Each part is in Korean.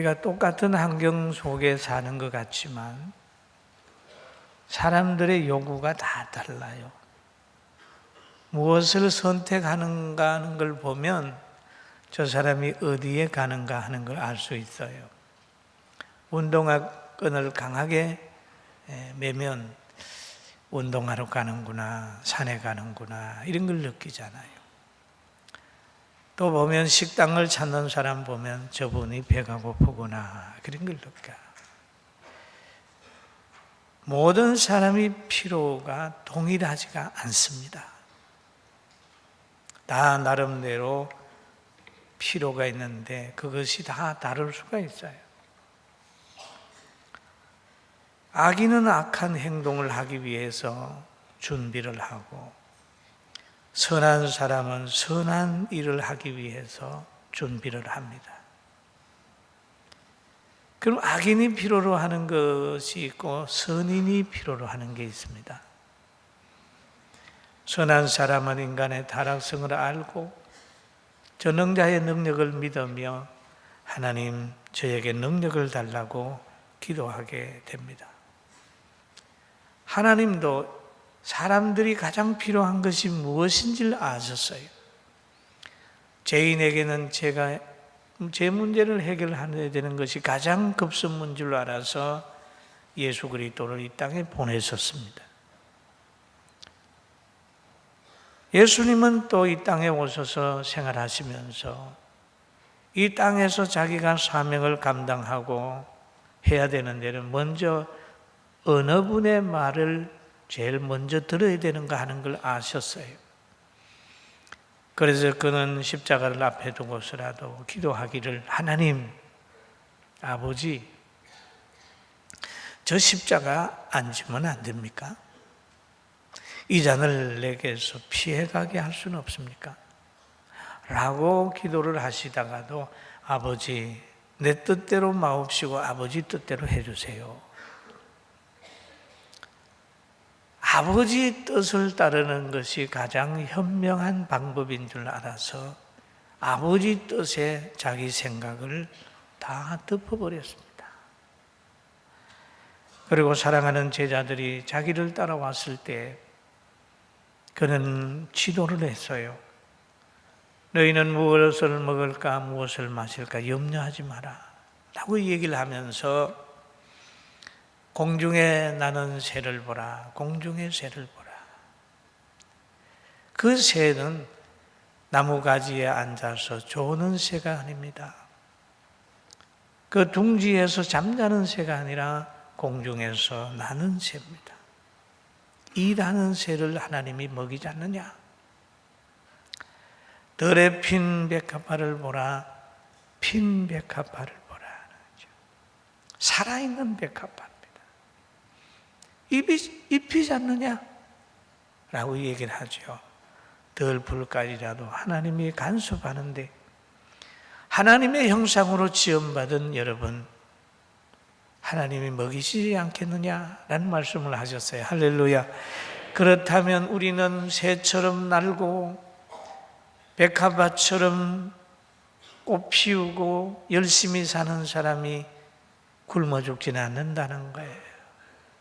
우리가 똑같은 환경 속에 사는 것 같지만 사람들의 요구가 다 달라요. 무엇을 선택하는가 하는 걸 보면 저 사람이 어디에 가는가 하는 걸 알 수 있어요. 운동화끈을 강하게 매면 운동하러 가는구나, 산에 가는구나 이런 걸 느끼잖아요. 또 보면 식당을 찾는 사람 보면 저분이 배가 고프구나 그런 걸 느껴요. 모든 사람이 피로가 동일하지가 않습니다. 다 나름대로 피로가 있는데 그것이 다 다를 수가 있어요. 악인은 악한 행동을 하기 위해서 준비를 하고 선한 사람은 선한 일을 하기 위해서 준비를 합니다. 그럼 악인이 필요로 하는 것이 있고 선인이 필요로 하는 게 있습니다. 선한 사람은 인간의 타락성을 알고 전능자의 능력을 믿으며 하나님 저에게 능력을 달라고 기도하게 됩니다. 하나님도 사람들이 가장 필요한 것이 무엇인지를 아셨어요. 죄인에게는 제 문제를 해결해야 되는 것이 가장 급선무인 줄 알아서 예수 그리스도를 이 땅에 보내셨습니다. 예수님은 또 이 땅에 오셔서 생활하시면서 이 땅에서 자기가 사명을 감당하고 해야 되는 데는 먼저 어느 분의 말을 제일 먼저 들어야 되는가 하는 걸 아셨어요. 그래서 그는 십자가를 앞에 두고서라도 기도하기를 하나님, 아버지, 저 십자가 안 지면 안 됩니까? 이 잔을 내게서 피해가게 할 수는 없습니까? 라고 기도를 하시다가도 아버지, 내 뜻대로 마옵시고 아버지 뜻대로 해주세요. 아버지 뜻을 따르는 것이 가장 현명한 방법인 줄 알아서 아버지 뜻에 자기 생각을 다 덮어버렸습니다. 그리고 사랑하는 제자들이 자기를 따라왔을 때 그는 지도를 했어요. 너희는 무엇을 먹을까 무엇을 마실까 염려하지 마라 라고 얘기를 하면서 공중에 나는 새를 보라, 공중의 새를 보라. 그 새는 나무가지에 앉아서 조는 새가 아닙니다. 그 둥지에서 잠자는 새가 아니라 공중에서 나는 새입니다. 이 나는 새를 하나님이 먹이지 않느냐? 들에 핀 백합화를 보라, 핀 백합화를 보라. 살아있는 백합화. 입히지 않느냐? 라고 얘기를 하죠. 덜 불까지라도 하나님이 간섭하는데 하나님의 형상으로 지음받은 여러분 하나님이 먹이시지 않겠느냐라는 말씀을 하셨어요. 할렐루야. 그렇다면 우리는 새처럼 날고 백합화처럼 꽃 피우고 열심히 사는 사람이 굶어 죽지는 않는다는 거예요.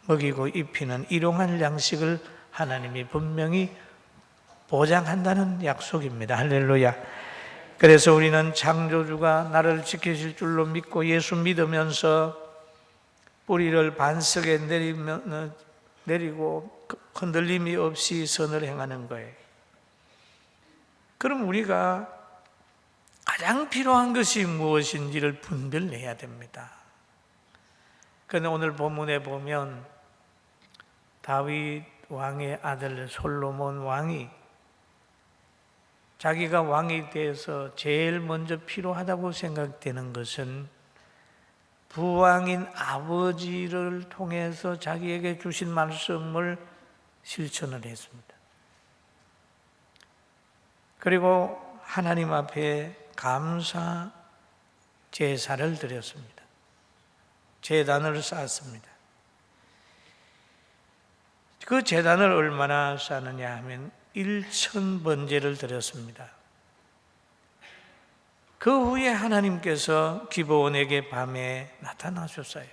먹이고 입히는 일용할 양식을 하나님이 분명히 보장한다는 약속입니다. 할렐루야. 그래서 우리는 창조주가 나를 지키실 줄로 믿고 예수 믿으면서 뿌리를 반석에 내리고 흔들림이 없이 선을 행하는 거예요. 그럼 우리가 가장 필요한 것이 무엇인지를 분별해야 됩니다. 그런데 오늘 본문에 보면 다윗 왕의 아들 솔로몬 왕이 자기가 왕이 돼서 제일 먼저 필요하다고 생각되는 것은 부왕인 아버지를 통해서 자기에게 주신 말씀을 실천을 했습니다. 그리고 하나님 앞에 감사 제사를 드렸습니다. 제단을 쌓았습니다. 그 제단을 얼마나 쌓느냐 하면 1000번제를 드렸습니다. 그 후에 하나님께서 기브온에게 밤에 나타나셨어요.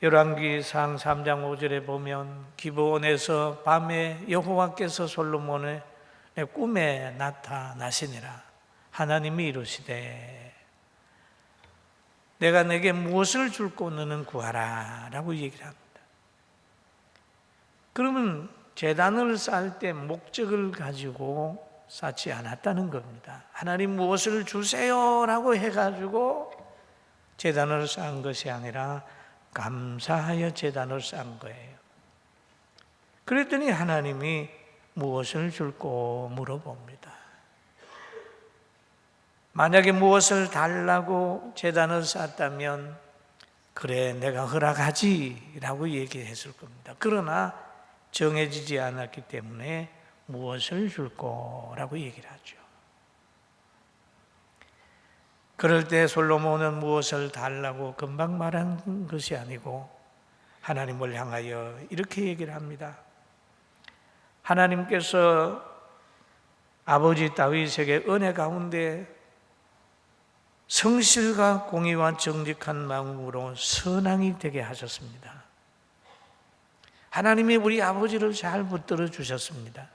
열왕기상 3장 5절에 보면 기브온에서 밤에 여호와께서 솔로몬의 꿈에 나타나시니라. 하나님이 이르시되 내가 내게 무엇을 줄고 너는 구하라 라고 얘기를 합니다. 그러면 제단을 쌓을 때 목적을 가지고 쌓지 않았다는 겁니다. 하나님 무엇을 주세요 라고 해가지고 제단을 쌓은 것이 아니라 감사하여 제단을 쌓은 거예요. 그랬더니 하나님이 무엇을 줄고 물어봅니다. 만약에 무엇을 달라고 제단을 쌓았다면 그래 내가 허락하지 라고 얘기했을 겁니다. 그러나 정해지지 않았기 때문에 무엇을 줄 거라고 얘기를 하죠. 그럴 때 솔로몬은 무엇을 달라고 금방 말한 것이 아니고 하나님을 향하여 이렇게 얘기를 합니다. 하나님께서 아버지 다윗에게 은혜 가운데 성실과 공의와 정직한 마음으로 선왕이 되게 하셨습니다. 하나님이 우리 아버지를 잘 붙들어 주셨습니다.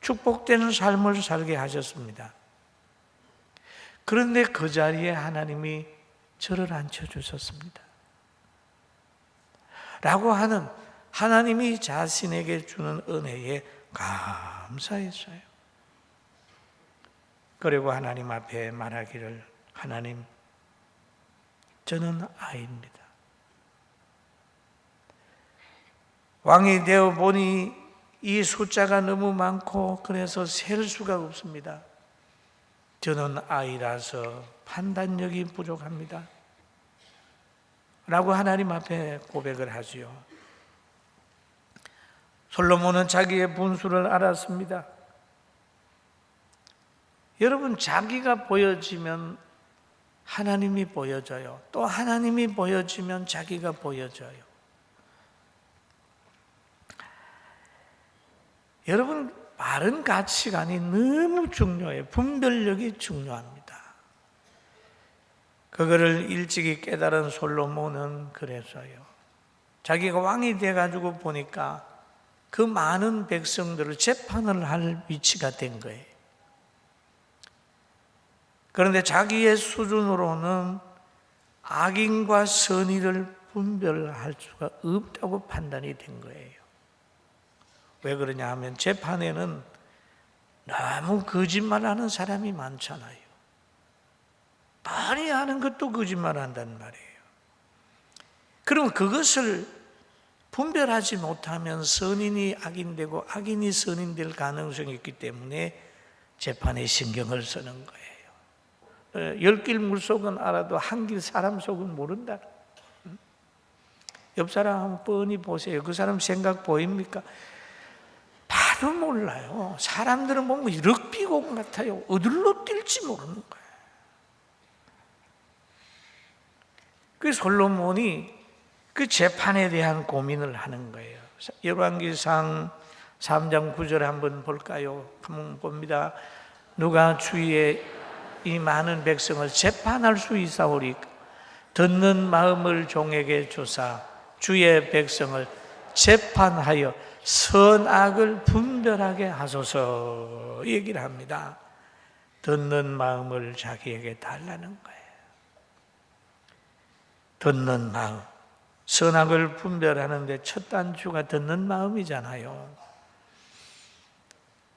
축복되는 삶을 살게 하셨습니다. 그런데 그 자리에 하나님이 저를 앉혀주셨습니다. 라고 하는 하나님이 자신에게 주는 은혜에 감사했어요. 그리고 하나님 앞에 말하기를 하나님, 저는 아이입니다. 왕이 되어 보니 이 숫자가 너무 많고 그래서 셀 수가 없습니다. 저는 아이라서 판단력이 부족합니다. 라고 하나님 앞에 고백을 하지요. 솔로몬은 자기의 분수를 알았습니다. 여러분, 자기가 보여지면 하나님이 보여져요. 또 하나님이 보여지면 자기가 보여져요. 여러분, 바른 가치관이 너무 중요해요. 분별력이 중요합니다. 그거를 일찍이 깨달은 솔로몬은 그래서요. 자기가 왕이 돼가지고 보니까 그 많은 백성들을 재판을 할 위치가 된 거예요. 그런데 자기의 수준으로는 악인과 선의를 분별할 수가 없다고 판단이 된 거예요. 왜 그러냐 하면 재판에는 너무 거짓말하는 사람이 많잖아요. 많이 하는 것도 거짓말한단 말이에요. 그럼 그것을 분별하지 못하면 선인이 악인되고 악인이 선인될 가능성이 있기 때문에 재판에 신경을 쓰는 거예요. 열 길 물속은 알아도 한 길 사람 속은 모른다. 옆 사람 한번 뻔히 보세요. 그 사람 생각 보입니까? 바로 몰라요. 사람들은 보면 럭비공 같아요. 어디로 뛸지 모르는 거예요. 그 솔로몬이 그 재판에 대한 고민을 하는 거예요. 열왕기상 3장 9절 한번 볼까요? 한번 봅니다. 누가 주위에 이 많은 백성을 재판할 수 있사오리까? 듣는 마음을 종에게 주사 주의 백성을 재판하여 선악을 분별하게 하소서 얘기를 합니다. 듣는 마음을 자기에게 달라는 거예요. 듣는 마음, 선악을 분별하는데 첫 단추가 듣는 마음이잖아요.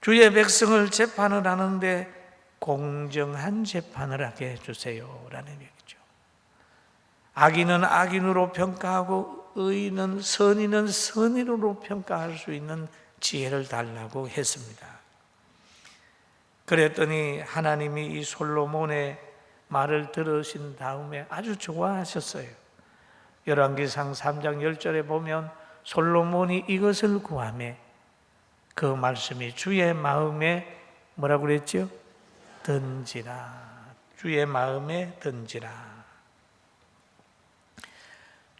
주의 백성을 재판을 하는데 공정한 재판을 하게 해주세요 라는 얘기죠. 악인은 악인으로 평가하고 의인은 선인은 선인으로 평가할 수 있는 지혜를 달라고 했습니다. 그랬더니 하나님이 이 솔로몬의 말을 들으신 다음에 아주 좋아하셨어요. 열왕기상 3장 10절에 보면 솔로몬이 이것을 구하매 그 말씀이 주의 마음에 뭐라고 그랬죠? 든지라. 주의 마음에 든지라.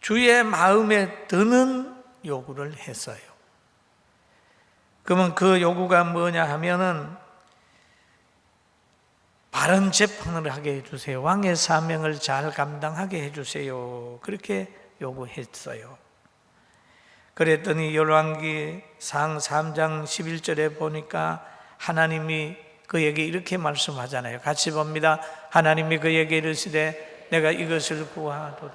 주의 마음에 드는 요구를 했어요. 그러면 그 요구가 뭐냐 하면은 바른 재판을 하게 해주세요. 왕의 사명을 잘 감당하게 해주세요. 그렇게 요구했어요. 그랬더니 열왕기상 3장 11절에 보니까 하나님이 그에게 이렇게 말씀하잖아요. 같이 봅니다. 하나님이 그에게 이르시되 내가 이것을 구하도다.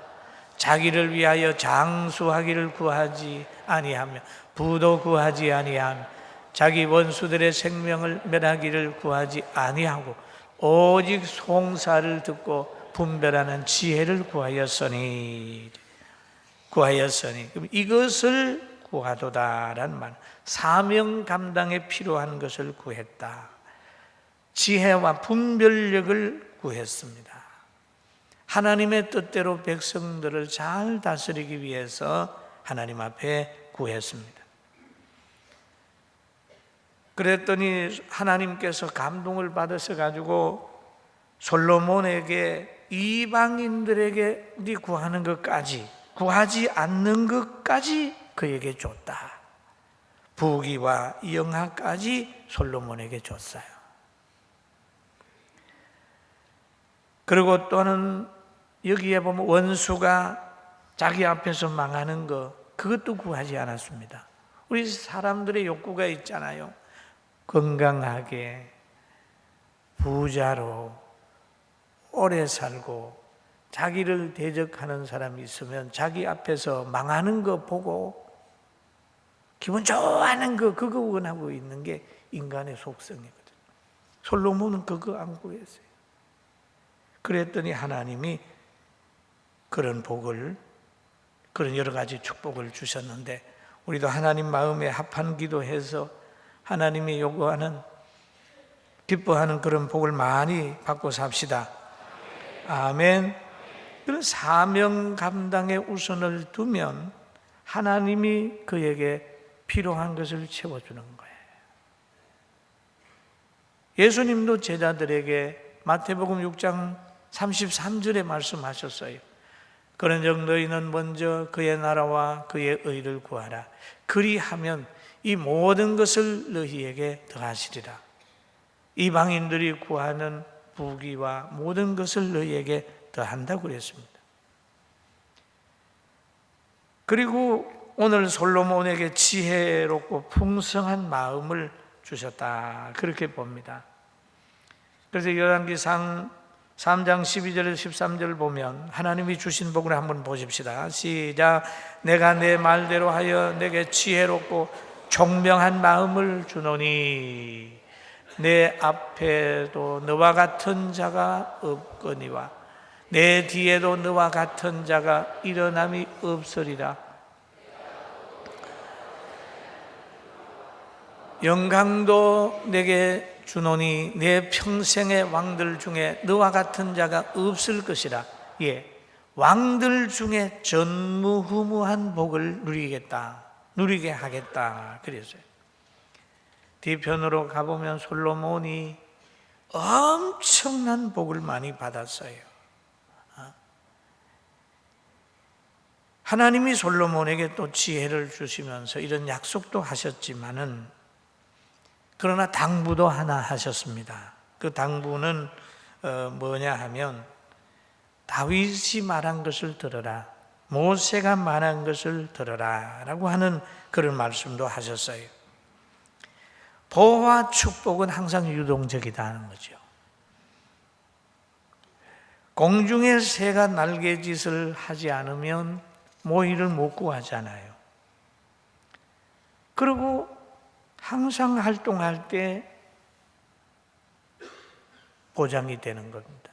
자기를 위하여 장수하기를 구하지 아니하며 부도 구하지 아니하며 자기 원수들의 생명을 멸하기를 구하지 아니하고 오직 송사를 듣고 분별하는 지혜를 구하였으니 그럼 이것을 구하도다라는 말, 사명 감당에 필요한 것을 구했다. 지혜와 분별력을 구했습니다. 하나님의 뜻대로 백성들을 잘 다스리기 위해서 하나님 앞에 구했습니다. 그랬더니 하나님께서 감동을 받으셔 가지고 솔로몬에게 이방인들에게 네 구하는 것까지, 구하지 않는 것까지 그에게 줬다. 부귀와 영화까지 솔로몬에게 줬어요. 그리고 또는 여기에 보면 원수가 자기 앞에서 망하는 것, 그것도 구하지 않았습니다. 우리 사람들의 욕구가 있잖아요. 건강하게, 부자로, 오래 살고, 자기를 대적하는 사람이 있으면 자기 앞에서 망하는 거 보고 기분 좋아하는 거, 그거 원하고 있는 게 인간의 속성이거든요. 솔로몬은 그거 안 구했어요. 그랬더니 하나님이 그런 복을, 그런 여러 가지 축복을 주셨는데, 우리도 하나님 마음에 합한 기도해서 하나님이 요구하는, 기뻐하는 그런 복을 많이 받고 삽시다. 아멘. 그런 사명 감당에 우선을 두면 하나님이 그에게 필요한 것을 채워주는 거예요. 예수님도 제자들에게 마태복음 6장 33절에 말씀하셨어요. 그런즉 너희는 먼저 그의 나라와 그의 의를 구하라. 그리하면 이 모든 것을 너희에게 더하시리라. 이방인들이 구하는 부귀와 모든 것을 너희에게 더한다고 그랬습니다. 그리고 오늘 솔로몬에게 지혜롭고 풍성한 마음을 주셨다, 그렇게 봅니다. 그래서 열왕기상 3장 12절 13절 보면 하나님이 주신 복을 한번 보십시다. 시작. 내가 내 말대로 하여 내게 지혜롭고 총명한 마음을 주노니 내 앞에도 너와 같은 자가 없거니와 내 뒤에도 너와 같은 자가 일어남이 없으리라. 영광도 내게 주노니 내 평생의 왕들 중에 너와 같은 자가 없을 것이라. 예, 왕들 중에 전무후무한 복을 누리게 하겠다 그랬어요. 뒤편으로 가보면 솔로몬이 엄청난 복을 많이 받았어요. 하나님이 솔로몬에게 또 지혜를 주시면서 이런 약속도 하셨지만은, 그러나 당부도 하나 하셨습니다. 그 당부는 뭐냐 하면, 다윗이 말한 것을 들어라, 모세가 말한 것을 들어라 라고 하는 그런 말씀도 하셨어요. 보호와 축복은 항상 유동적이다는 거죠. 공중의 새가 날개짓을 하지 않으면 모이를 못 구하잖아요. 그리고 항상 활동할 때 보장이 되는 겁니다.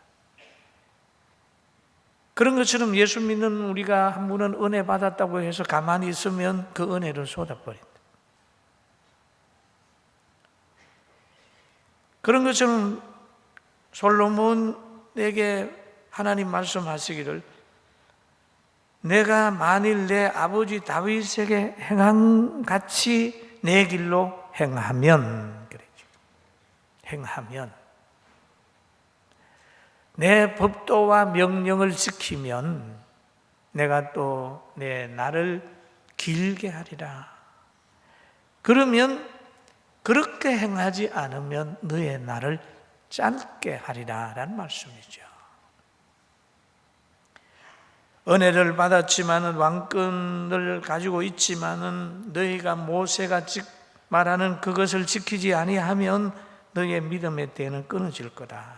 그런 것처럼 예수 믿는 우리가 한 분은 은혜 받았다고 해서 가만히 있으면 그 은혜를 쏟아버린다. 그런 것처럼 솔로몬에게 하나님 말씀하시기를, 내가 만일 내 아버지 다윗에게 행한 같이 내 길로 행하면, 행하면, 내 법도와 명령을 지키면 내가 또 내 날을 길게 하리라. 그러면 그렇게 행하지 않으면 너의 날을 짧게 하리라라는 말씀이죠. 은혜를 받았지만은 왕권을 가지고 있지만은 너희가 모세가 말하는 그것을 지키지 아니하면 너희의 믿음의 때는 끊어질 거다.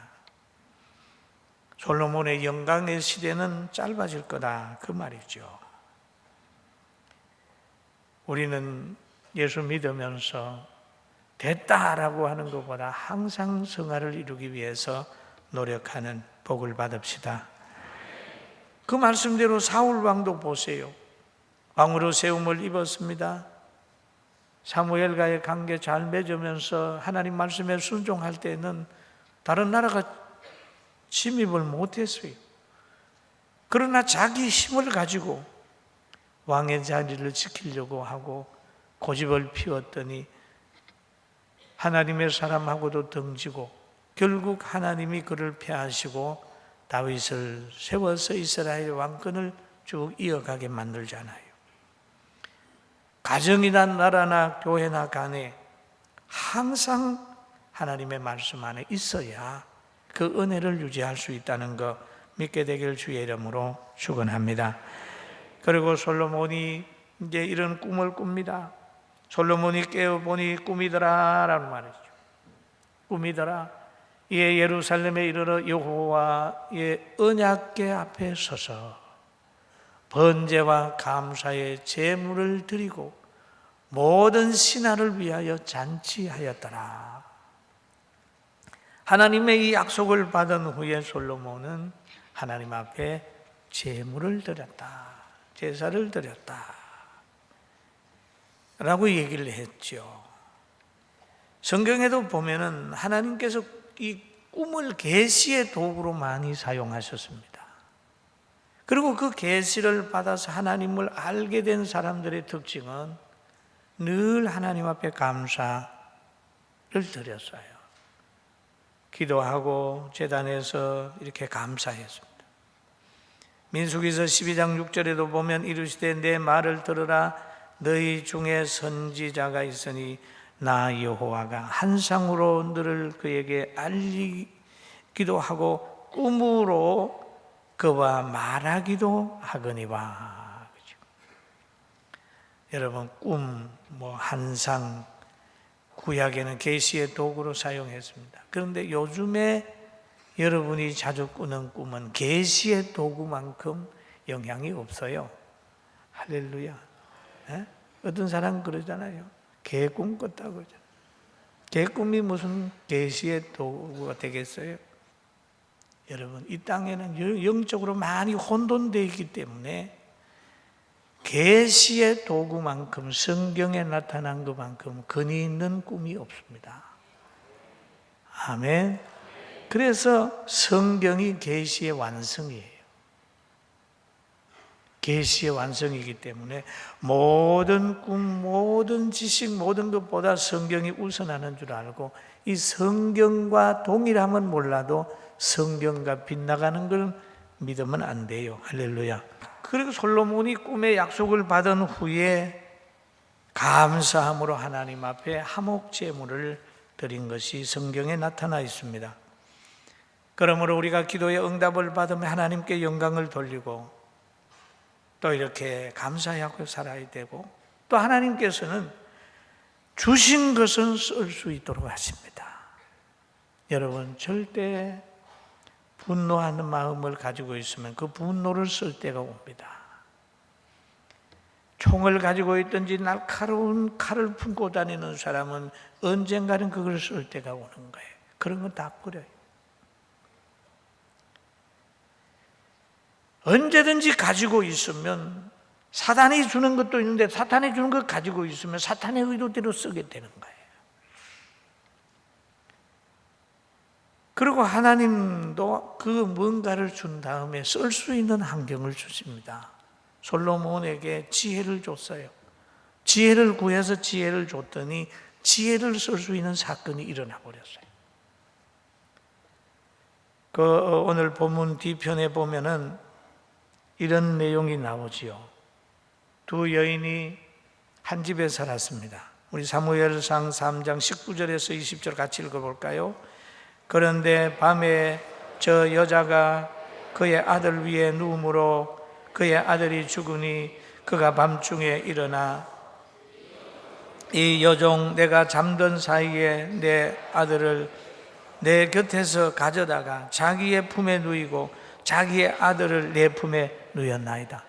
솔로몬의 영광의 시대는 짧아질 거다, 그 말이죠. 우리는 예수 믿으면서 됐다라고 하는 것보다 항상 성화를 이루기 위해서 노력하는 복을 받읍시다. 그 말씀대로 사울 왕도 보세요. 왕으로 세움을 입었습니다. 사무엘과의 관계 잘 맺으면서 하나님 말씀에 순종할 때는 다른 나라가 침입을 못했어요. 그러나 자기 힘을 가지고 왕의 자리를 지키려고 하고 고집을 피웠더니 하나님의 사람하고도 등지고 결국 하나님이 그를 폐하시고 다윗을 세워서 이스라엘 왕권을 쭉 이어가게 만들잖아요. 가정이나 나라나 교회나 간에 항상 하나님의 말씀 안에 있어야 그 은혜를 유지할 수 있다는 것 믿게 되길 주의 이름으로 축원합니다. 그리고 솔로몬이 이제 이런 꿈을 꿉니다. 솔로몬이 깨어보니 꿈이더라 라는 말이죠. 꿈이더라. 이에 예루살렘에 이르러 여호와의 언약궤 앞에 서서 번제와 감사의 제물을 드리고 모든 신하를 위하여 잔치하였더라. 하나님의 이 약속을 받은 후에 솔로몬은 하나님 앞에 제물을 드렸다, 제사를 드렸다 라고 얘기를 했죠. 성경에도 보면은 하나님께서 이 꿈을 계시의 도구로 많이 사용하셨습니다. 그리고 그 계시를 받아서 하나님을 알게 된 사람들의 특징은 늘 하나님 앞에 감사를 드렸어요. 기도하고 제단에서 이렇게 감사했습니다. 민수기서 12장 6절에도 보면 이르시되 내 말을 들으라. 너희 중에 선지자가 있으니 나 여호와가 한상으로 너를 그에게 알리기도 하고 꿈으로 그와 말하기도 하거니와. 그렇죠? 여러분 꿈, 한상, 구약에는 계시의 도구로 사용했습니다. 그런데 요즘에 여러분이 자주 꾸는 꿈은 계시의 도구만큼 영향이 없어요. 할렐루야. 에? 어떤 사람 그러잖아요. 개꿈 꿨다고 그러잖아요. 개꿈이 무슨 계시의 도구가 되겠어요? 여러분 이 땅에는 영적으로 많이 혼돈되어 있기 때문에 계시의 도구만큼 성경에 나타난 것만큼 근위 있는 꿈이 없습니다. 아멘. 그래서 성경이 계시의 완성이에요. 계시의 완성이기 때문에 모든 꿈, 모든 지식, 모든 것보다 성경이 우선하는 줄 알고 이 성경과 동일함은 몰라도 성경과 빗나가는 걸 믿으면 안 돼요. 할렐루야. 그리고 솔로몬이 꿈의 약속을 받은 후에 감사함으로 하나님 앞에 화목 제물을 드린 것이 성경에 나타나 있습니다. 그러므로 우리가 기도의 응답을 받으면 하나님께 영광을 돌리고 또 이렇게 감사하고 살아야 되고 또 하나님께서는 주신 것은 쓸 수 있도록 하십니다. 여러분 절대 분노하는 마음을 가지고 있으면 그 분노를 쓸 때가 옵니다. 총을 가지고 있든지 날카로운 칼을 품고 다니는 사람은 언젠가는 그걸 쓸 때가 오는 거예요. 그런 건 다 버려요. 언제든지 가지고 있으면 사탄이 주는 것도 있는데 사탄이 주는 것 가지고 있으면 사탄의 의도대로 쓰게 되는 거예요. 그리고 하나님도 그 뭔가를 준 다음에 쓸 수 있는 환경을 주십니다. 솔로몬에게 지혜를 줬어요. 지혜를 구해서 지혜를 줬더니 지혜를 쓸 수 있는 사건이 일어나 버렸어요. 오늘 본문 뒤편에 보면은 이런 내용이 나오지요. 두 여인이 한 집에 살았습니다. 우리 사무엘상 3장 19절에서 20절 같이 읽어볼까요? 그런데 밤에 저 여자가 그의 아들 위에 누움으로 그의 아들이 죽으니 그가 밤중에 일어나 이 여종 내가 잠든 사이에 내 아들을 내 곁에서 가져다가 자기의 품에 누이고 자기의 아들을 내 품에 누였나이다.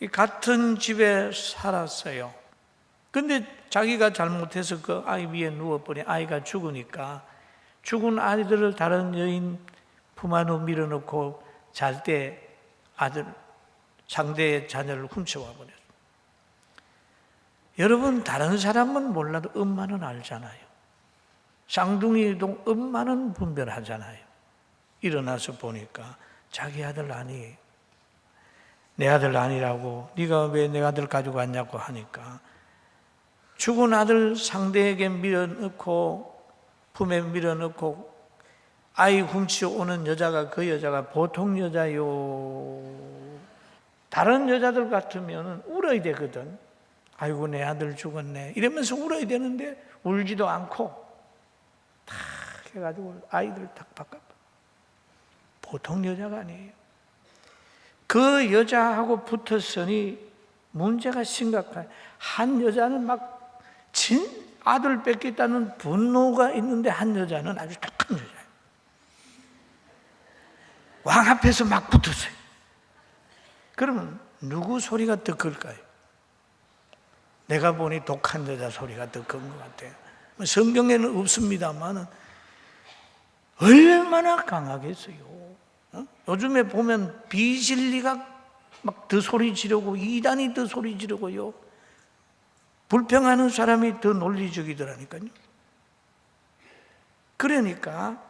이 같은 집에 살았어요. 근데 자기가 잘못해서 그 아이 위에 누워버린 아이가 죽으니까 죽은 아이들을 다른 여인 품 안으로 밀어넣고 잘 때 아들 상대의 자녀를 훔쳐와 버렸어요. 여러분, 다른 사람은 몰라도 엄마는 알잖아요. 쌍둥이도 엄마는 분별하잖아요. 일어나서 보니까 자기 아들 아니에요. 내 아들 아니라고, 네가 왜 내 아들 가지고 왔냐고 하니까 죽은 아들 상대에게 밀어넣고 품에 밀어넣고 아이 훔쳐오는 여자가 그 여자가 보통 여자요. 다른 여자들 같으면 울어야 되거든. 아이고 내 아들 죽었네 이러면서 울어야 되는데 울지도 않고 탁 해가지고 아이들 탁 바꿔. 보통 여자가 아니에요. 그 여자하고 붙었으니 문제가 심각해요. 한 여자는 막 아들 뺏겠다는 분노가 있는데 한 여자는 아주 독한 여자예요. 왕 앞에서 막 붙었어요. 그러면 누구 소리가 더 클까요? 내가 보니 독한 여자 소리가 더 큰 것 같아요. 성경에는 없습니다만 얼마나 강하겠어요. 요즘에 보면 비진리가 막 더 소리 지르고 이단이 더 소리 지르고요. 불평하는 사람이 더 논리적이더라니까요. 그러니까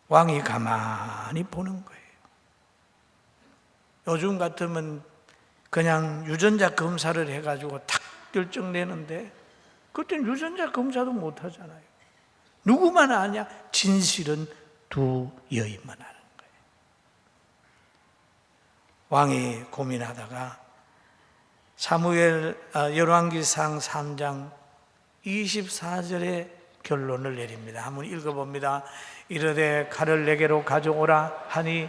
왕이 가만히 보는 거예요. 요즘 같으면 그냥 유전자 검사를 해가지고 탁 결정내는데 그때는 유전자 검사도 못 하잖아요. 누구만 아냐? 진실은 두 여인만 아는 거예요. 왕이 고민하다가 열왕기상 3장 24절에 결론을 내립니다. 한번 읽어봅니다. 이르되 칼을 내게로 가져오라 하니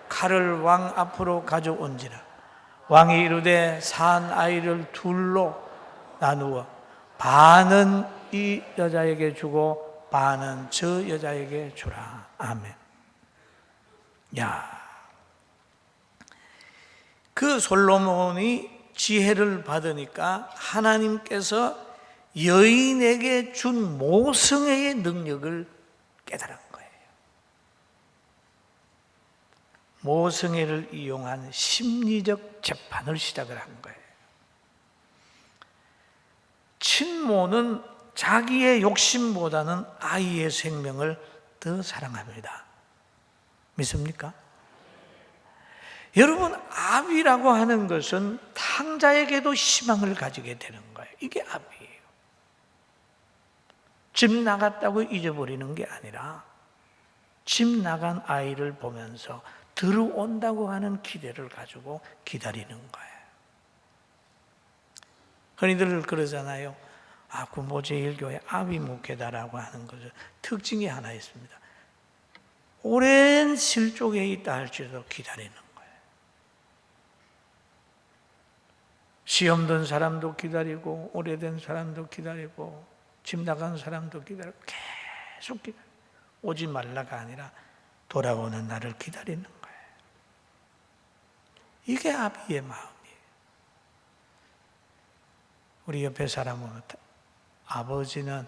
칼을 왕 앞으로 가져온지라. 왕이 이르되 산 아이를 둘로 나누어 반은 이 여자에게 주고 반은 저 여자에게 주라. 아멘. 그 솔로몬이 지혜를 받으니까 하나님께서 여인에게 준 모성애의 능력을 깨달은 거예요. 모성애를 이용한 심리적 재판을 시작을 한 거예요. 친모는 자기의 욕심보다는 아이의 생명을 더 사랑합니다. 믿습니까? 여러분, 아비라고 하는 것은 탕자에게도 희망을 가지게 되는 거예요. 이게 아비예요. 집 나갔다고 잊어버리는 게 아니라 집 나간 아이를 보면서 들어온다고 하는 기대를 가지고 기다리는 거예요. 흔히들 그러잖아요. 구모제일교회 아비목회다라고 하는 것은 특징이 하나 있습니다. 오랜 실족에 있다 할지라도 기다리는 거예요. 시험 든 사람도 기다리고 오래된 사람도 기다리고 집 나간 사람도 기다리고 계속 기다리고 오지 말라가 아니라 돌아오는 날을 기다리는 거예요. 이게 아비의 마음이에요. 우리 옆에 사람은 아버지는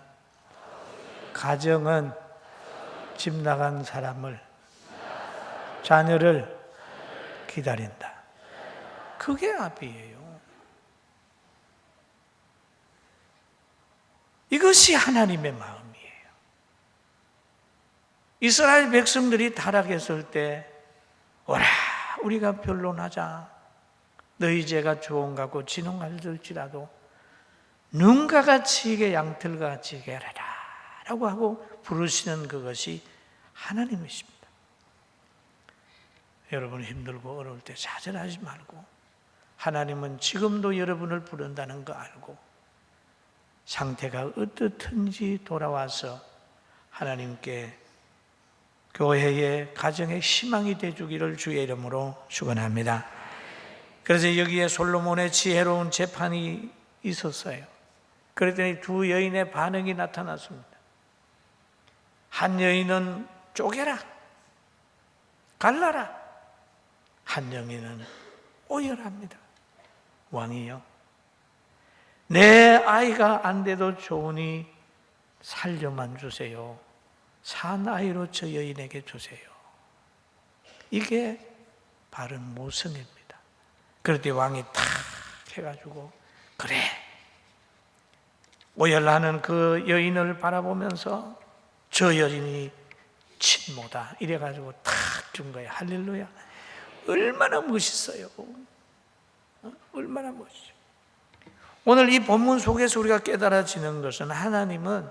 가정은 집 나간 사람을 자녀를 기다린다. 그게 아비예요. 이것이 하나님의 마음이에요. 이스라엘 백성들이 타락했을 때 오라 우리가 변론하자. 너희 죄가 주홍같고 진홍할지라도 눈과 같이 이게 양털과 같이 이게 하라 라고 하고 부르시는 그것이 하나님이십니다. 여러분 힘들고 어려울 때 좌절하지 말고 하나님은 지금도 여러분을 부른다는 거 알고 상태가 어떻든지 돌아와서 하나님께 교회의 가정의 희망이 되주기를 주의 이름으로 축원합니다. 그래서 여기에 솔로몬의 지혜로운 재판이 있었어요. 그랬더니 두 여인의 반응이 나타났습니다. 한 여인은 쪼개라, 갈라라. 한 여인은 오열합니다. 왕이요, 내 아이가 안 돼도 좋으니 살려만 주세요. 산 아이로 저 여인에게 주세요. 이게 바른 모성입니다. 그랬더니 왕이 탁 해가지고, 그래, 오열하는 그 여인을 바라보면서 저 여인이 친모다 이래가지고 탁 준 거예요. 할렐루야. 얼마나 멋있어요. 얼마나 멋있어요. 오늘 이 본문 속에서 우리가 깨달아지는 것은 하나님은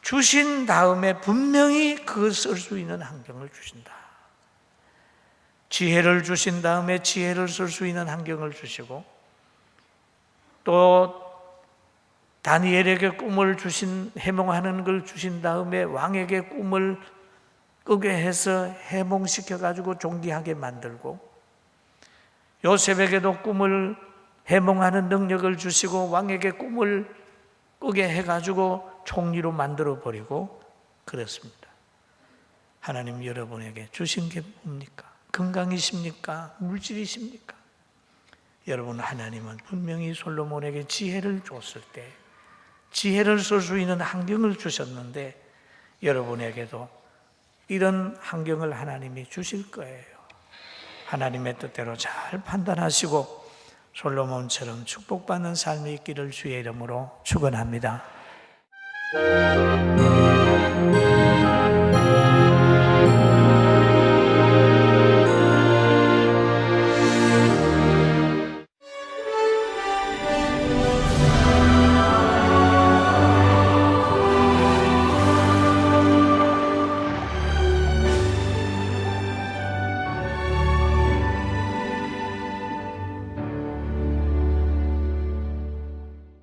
주신 다음에 분명히 그 쓸 수 있는 환경을 주신다. 지혜를 주신 다음에 지혜를 쓸 수 있는 환경을 주시고, 또 다니엘에게 꿈을 주신, 해몽하는 걸 주신 다음에 왕에게 꿈을 꾸게 해서 해몽시켜가지고 존귀하게 만들고, 요셉에게도 꿈을 해몽하는 능력을 주시고 왕에게 꿈을 꾸게 해가지고 총리로 만들어버리고 그렇습니다. 하나님 여러분에게 주신 게 뭡니까? 건강이십니까? 물질이십니까? 여러분, 하나님은 분명히 솔로몬에게 지혜를 줬을 때 지혜를 쓸 수 있는 환경을 주셨는데, 여러분에게도 이런 환경을 하나님이 주실 거예요. 하나님의 뜻대로 잘 판단하시고 솔로몬처럼 축복받는 삶이 있기를 주의 이름으로 축원합니다.